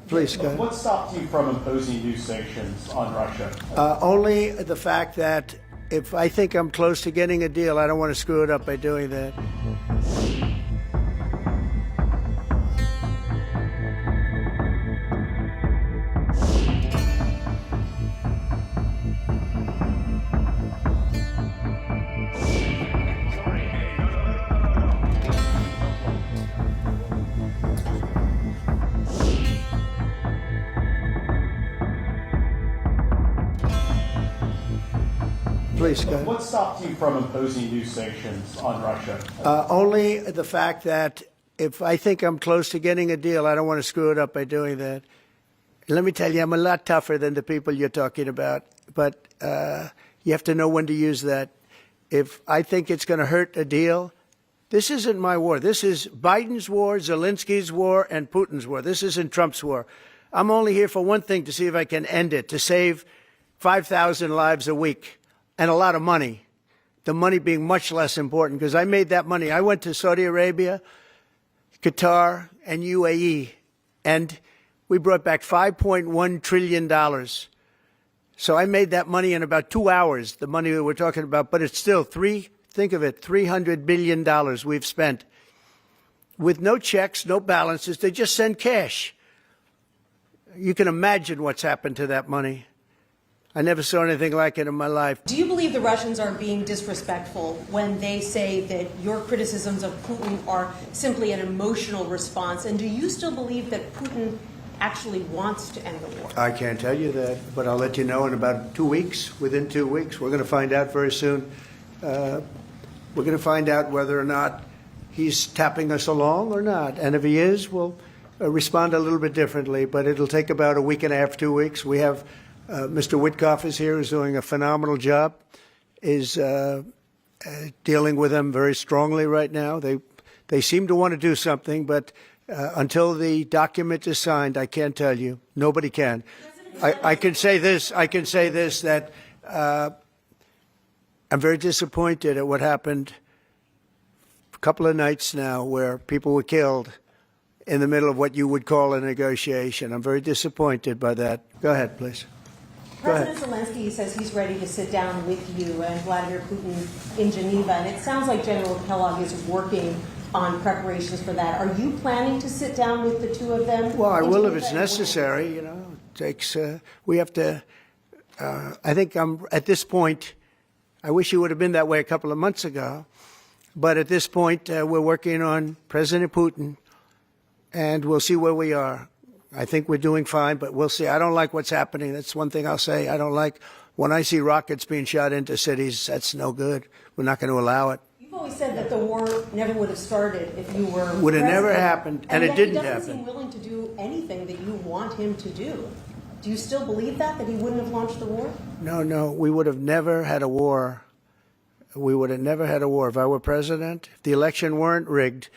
Please, go ahead. What stopped you from imposing new sanctions on Russia? Only the fact that if I think I'm close to getting a deal, I don't want to screw it up by doing that. Please, go ahead. What stopped you from imposing new sanctions on Russia? Only the fact that if I think I'm close to getting a deal, I don't want to screw it up by doing that. Let me tell you, I'm a lot tougher than the people you're talking about, but you have to know when to use that. If I think it's going to hurt a deal, this isn't my war. This is Biden's war, Zelensky's war, and Putin's war. This isn't Trump's war. I'm only here for one thing, to see if I can end it, to save 5,000 lives a week and a lot of money, the money being much less important, because I made that money. I went to Saudi Arabia, Qatar, and UAE, and we brought back $5.1 trillion. So I made that money in about 2 hours, the money that we're talking about, but it's still think of it, $300 billion we've spent with no checks, no balances. They just send cash. You can imagine what's happened to that money. I never saw anything like it in my life. Do you believe the Russians are being disrespectful when they say that your criticisms of Putin are simply an emotional response? And do you still believe that Putin actually wants to end the war? I can't tell you that, but I'll let you know in about 2 weeks. Within 2 weeks, we're going to find out very soon. We're going to find out whether or not he's tapping us along or not. And if he is, we'll respond a little bit differently. But it'll take about a week and a half, 2 weeks. We have Mr. Witkoff is here, who's doing a phenomenal job, is dealing with them very strongly right now. They seem to want to do something, but until the document is signed, I can't tell you. Nobody can. I can say this. That I'm very disappointed at what happened a couple of nights now, where people were killed in the middle of what you would call a negotiation. I'm very disappointed by that. Go ahead, please. President Zelensky says he's ready to sit down with you and Vladimir Putin in Geneva, and it sounds like General Kellogg is working on preparations for that. Are you planning to sit down with the two of them? Well, I will if it's necessary. You know, it takes. We have to. I think I'm at this point. I wish it would have been that way a couple of months ago, but at this point, we're working on President Putin, and we'll see where we are. I think we're doing fine, but we'll see. I don't like what's happening. That's one thing I'll say. I don't like when I see rockets being shot into cities. That's no good. We're not going to allow it. You've always said that the war never would have started if you were Would have never happened, and it didn't happen. He doesn't seem willing to do anything that you want him to do. Do you still believe that he wouldn't have launched the war? No. We would have never had a war. We would have never had a war if I were president. If the election weren't rigged.